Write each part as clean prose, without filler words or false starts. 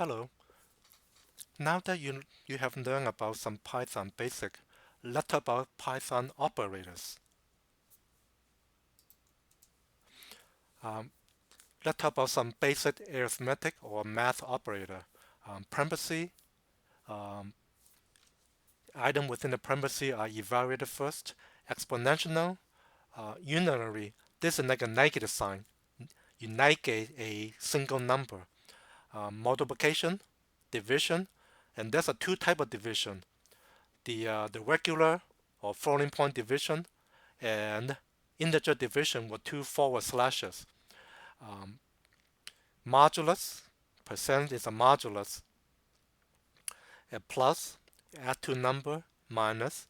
Hello. Now that you have learned about some Python basic, let's talk about Python operators. Um, let's talk about some basic arithmetic or math operator. Parenthesis, um, item within the parenthesis are evaluated first. Exponential, unary. This is like a negative sign. You negate a single number. Multiplication, division, and there's a two type of division. The regular or floating point division and integer division with two forward slashes. Um, Modulus, percent is a modulus. A plus, add to number, minus,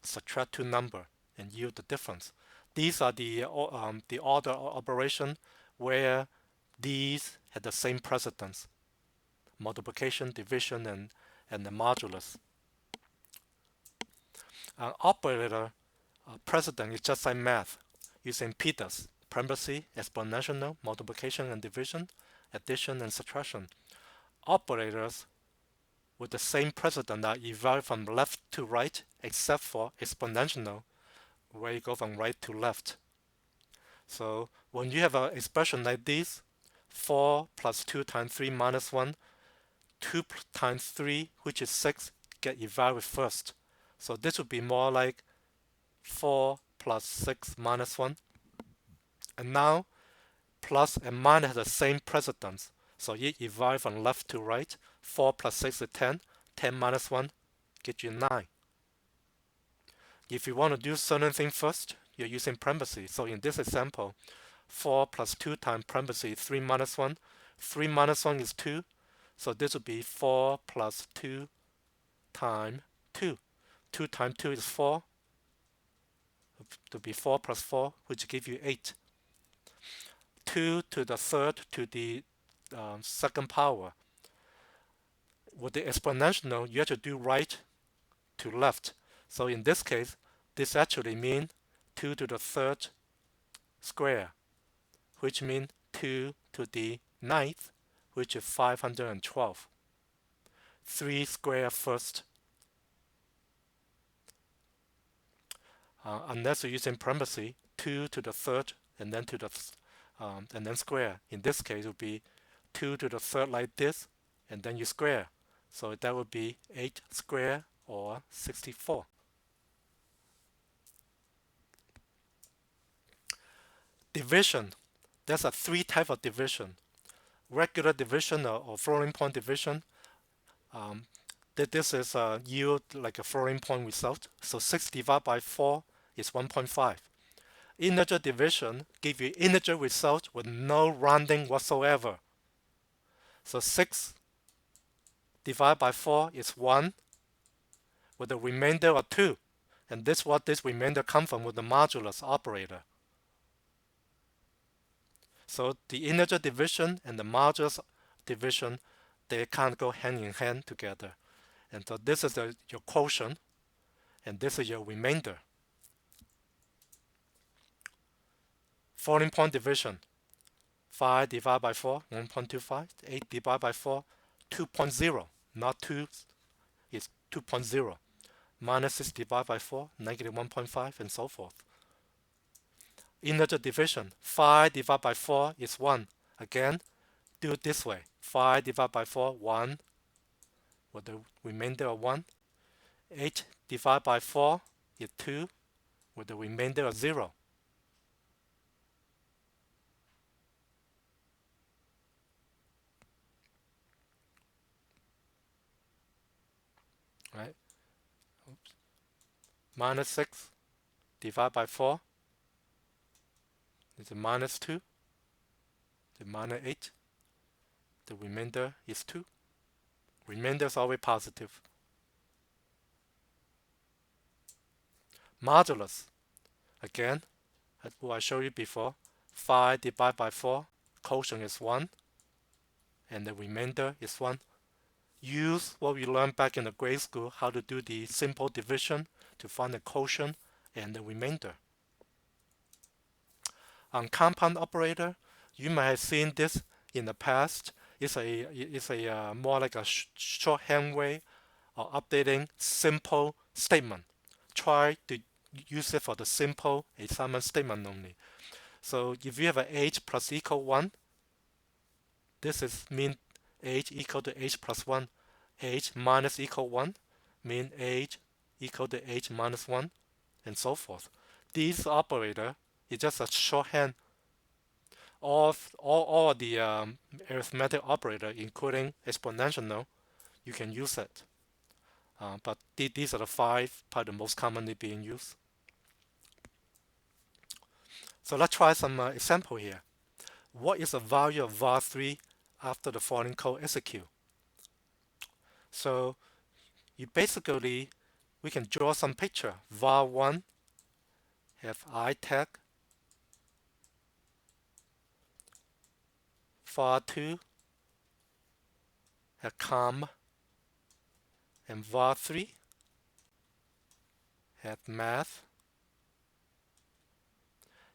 subtract to number, and yield the difference. These are the order operation where these have the same precedence: multiplication, division, and the modulus. Operator precedent is just like math, using PDAS, parenthesis, exponential, multiplication and division, addition and subtraction. Operators with the same precedent are evaluated from left to right, except for exponential, where you go from right to left. So when you have an expression like this, 4 plus 2 times 3 minus 1, 2 times 3, which is 6, get evaluated first. So this would be more like 4 plus 6 minus 1. And now plus and minus have the same precedence. So you evaluate from left to right. 4 plus 6 is 10. 10 minus 1 gives you 9. If you want to do certain thing first, you're using parentheses. So in this example, 4 plus 2 times parentheses 3 minus 1. 3 minus 1 is 2. So this would be 4 plus 2 times 2. 2 times 2 is 4. To be 4 plus 4, which gives you 8. 2 to the third to the second power. With the exponential, you have to do right to left. So in this case, this actually means 2 to the third square, which means 2 to the ninth, which is 512. 3 square first. Unless you're using parentheses, 2 to the third and then to the and then square. In this case, it would be 2 to the third like this, and then you square. So that would be 8 square or 64. Division. There's a three type of division. Regular division or floating point division. This is yield like a floating point result. So 6 divided by 4 is 1.5. Integer division give you integer result with no rounding whatsoever. So 6 divided by 4 is 1 with a remainder of 2. And this what this remainder comes from with the modulus operator. So the integer division and the modulus division, they can't go hand in hand together. And so this is your quotient, and this is your remainder. Floating point division. 5 divided by 4, 1.25. 8 divided by 4, 2.0. Not 2, it's 2.0. Minus 6 divided by 4, negative 1.5, and so forth. Integer division. 5 divided by 4 is 1. Again, do it this way. 5 divided by 4, 1, with the remainder of 1. 8 divided by 4 is 2, with the remainder of 0. Right? Oops. Minus 6 divided by 4 is a minus 2. The minus 8. The remainder is 2. Remainder is always positive. Modulus. Again, as I showed you before, 5 divided by 4, quotient is 1, and the remainder is 1. Use what we learned back in the grade school, how to do the simple division to find the quotient and the remainder. On compound operator, you might have seen this in the past. It's a more like a shorthand way of updating simple statement. Try to use it for the simple assignment statement only. So if you have an age plus equal 1, this is mean age equal to age plus 1. Age minus equal 1 mean age equal to age minus 1, and so forth. This operator is just a shorthand of all the arithmetic operator, including exponential. You can use it. But these are the 5 probably the most commonly being used. So let's try some example here. What is the value of var3 after the following code execute? So we can draw some picture. var1 have I tag, var2 have com, and var3 have math.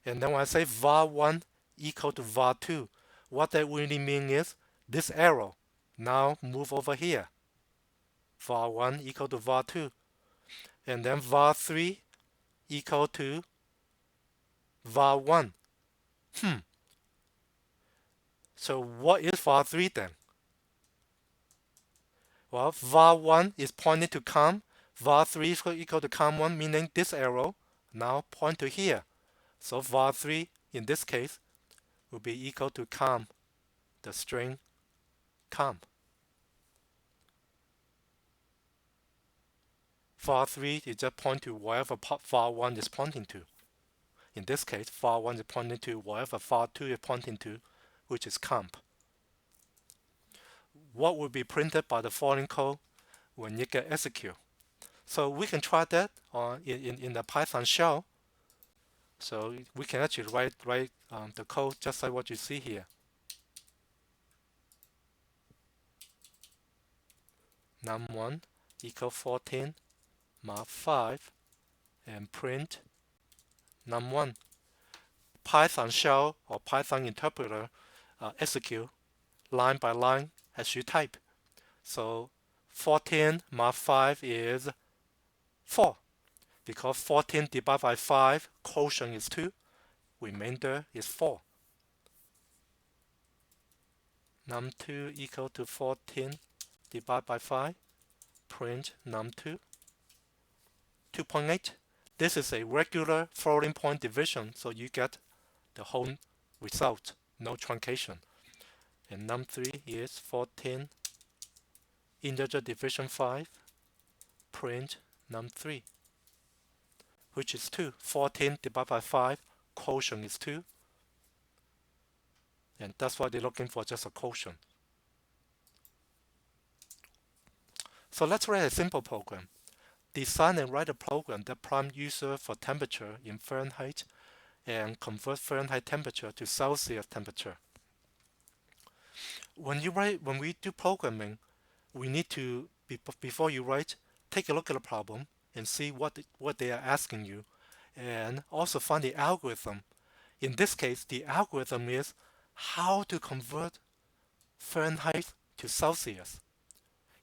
And then when I say var1 equal to var2, what that really means is this arrow now move over here. var1 equal to var2. And then var3 equal to var1. So what is var3 then? Well, var1 is pointing to com. var3 is equal to com1, meaning this arrow now point to here. So var3 in this case will be equal to com, the string com. var3 is just point to wherever var1 is pointing to. In this case, var1 is pointing to wherever var2 is pointing to, which is comp. What will be printed by the following code when you get execute? So we can try that in the Python shell. So we can actually write the code just like what you see here. num1 equal 14 mod 5 and print num1. Python shell or Python interpreter execute line by line as you type. So 14 mod 5 is 4. Because 14 divided by 5, quotient is 2, remainder is 4. num2 equal to 14 divided by 5, print num2. 2.8. This is a regular floating point division, so you get the whole result, no truncation. And num3 is 14 integer division 5, print num3, which is 2. 14 divided by 5, quotient is 2. And that's why they're looking for just a quotient. So let's write a simple program. Design and write a program that prompt user for temperature in Fahrenheit and convert Fahrenheit temperature to Celsius temperature. When we do programming, we need to, before you write, take a look at the problem and see what they are asking you, and also find the algorithm. In this case, the algorithm is how to convert Fahrenheit to Celsius.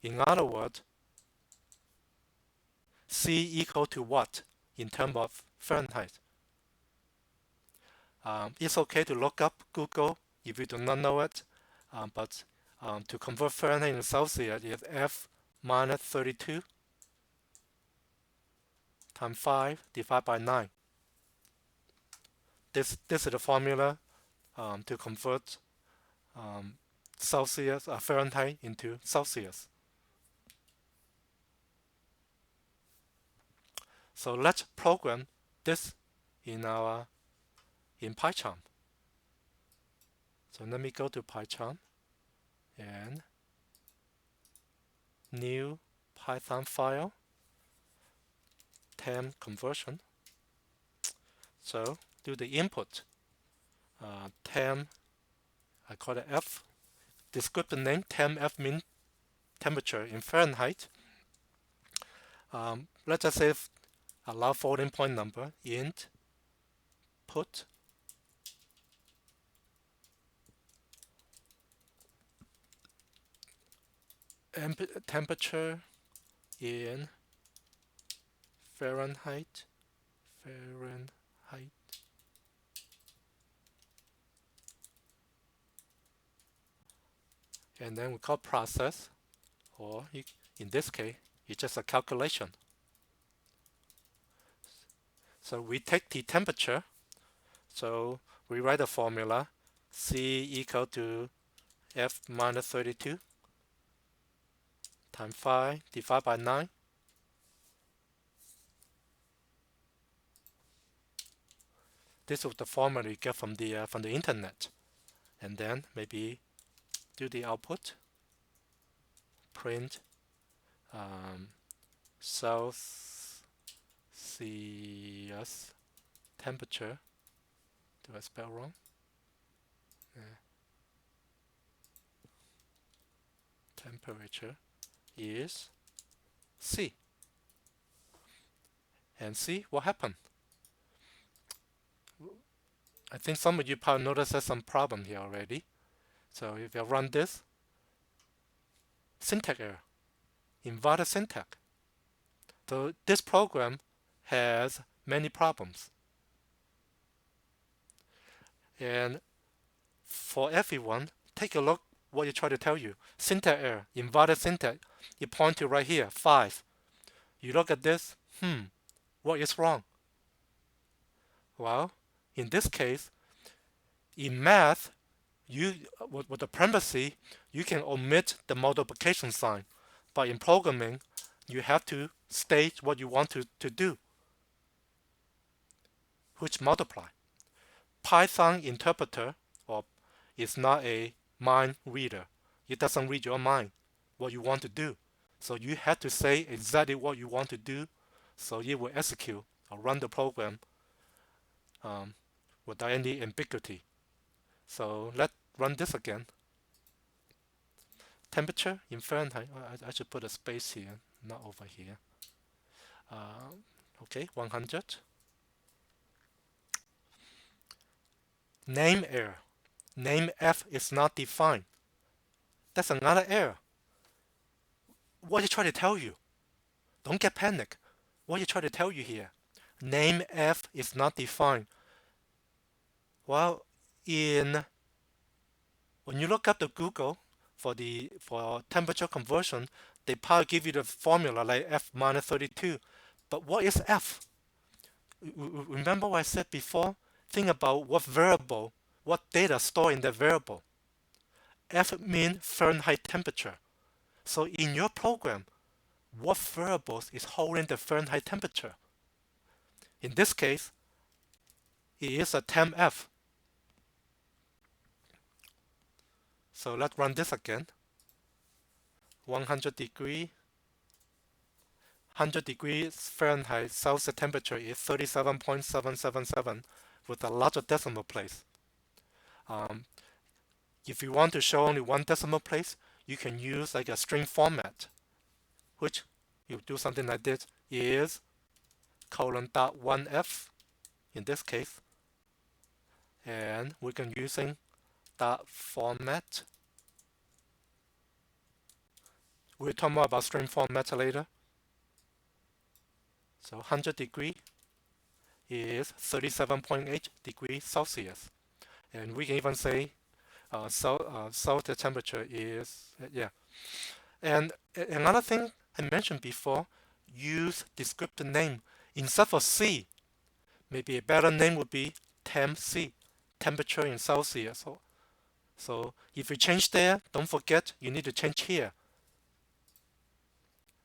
In other words, C equal to what in terms of Fahrenheit? It's okay to look up Google if you do not know it, but to convert Fahrenheit to Celsius is F minus 32 times 5 divided by 9. This is the formula to convert Fahrenheit into Celsius. So let's program this in PyCharm. So let me go to PyCharm and new Python file, temp conversion. So do the input, temp, I call it F. Descriptive name, temp F means temperature in Fahrenheit. Let's just say allow floating point number, int, put, temperature in Fahrenheit, Fahrenheit, and then we call process, or in this case, it's just a calculation. So we take the temperature, so we write a formula, C equal to F minus 32 times 5 divided by 9. This is the formula you get from the internet, and then maybe do the output, print Celsius temperature. Do I spell wrong? Temperature is C. And see what happened. I think some of you probably noticed there's some problem here already. So if you run this, syntax error, invalid syntax. So this program has many problems. And for everyone, take a look what you try to tell you. Syntax error, invalid syntax. You point to right here, 5. You look at this, what is wrong? Well, in this case, in math, with the parenthesis, you can omit the multiplication sign. But in programming, you have to state what you want to do, which multiply. Python interpreter is not a mind reader. It doesn't read your mind, what you want to do. So you have to say exactly what you want to do, so it will execute or run the program without any ambiguity. So let's run this again. Temperature in Fahrenheit. I should put a space here, not over here. Okay, 100. Name error. Name F is not defined. That's another error. What you try to tell you? Don't get panic. What you try to tell you here? Name F is not defined. Well, when you look up the Google for temperature conversion, they probably give you the formula like F minus 32. But what is F? Remember what I said before? Think about what variable, what data stored in that variable. F means Fahrenheit temperature. So in your program, what variables is holding the Fahrenheit temperature? In this case, it is a temp F. So let's run this again. 100 degrees Fahrenheit Celsius temperature is 37.777 with a larger decimal place. If you want to show only one decimal place, you can use like a string format, which you do something like this, is :1f in this case, and we can using dot format. We'll talk more about string format later. So 100 degrees is 37.8 degrees Celsius, and we can even say the temperature is And another thing I mentioned before, use descriptor name instead of C. Maybe a better name would be temp C, temperature in Celsius. So if you change there, don't forget you need to change here.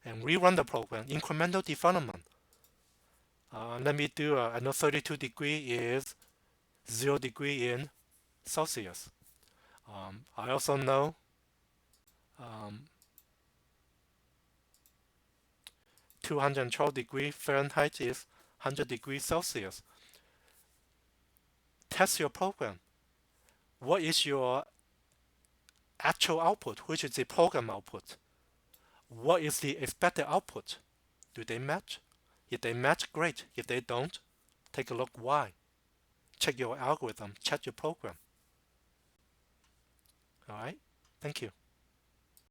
And rerun the program, incremental development. Let me do, I know 32 degrees is 0 degrees in Celsius. I also know 212 degrees Fahrenheit is 100 degrees Celsius. Test your program. What is your actual output, which is the program output? What is the expected output? Do they match? If they match, great. If they don't, take a look why. Check your algorithm, check your program. All right, thank you.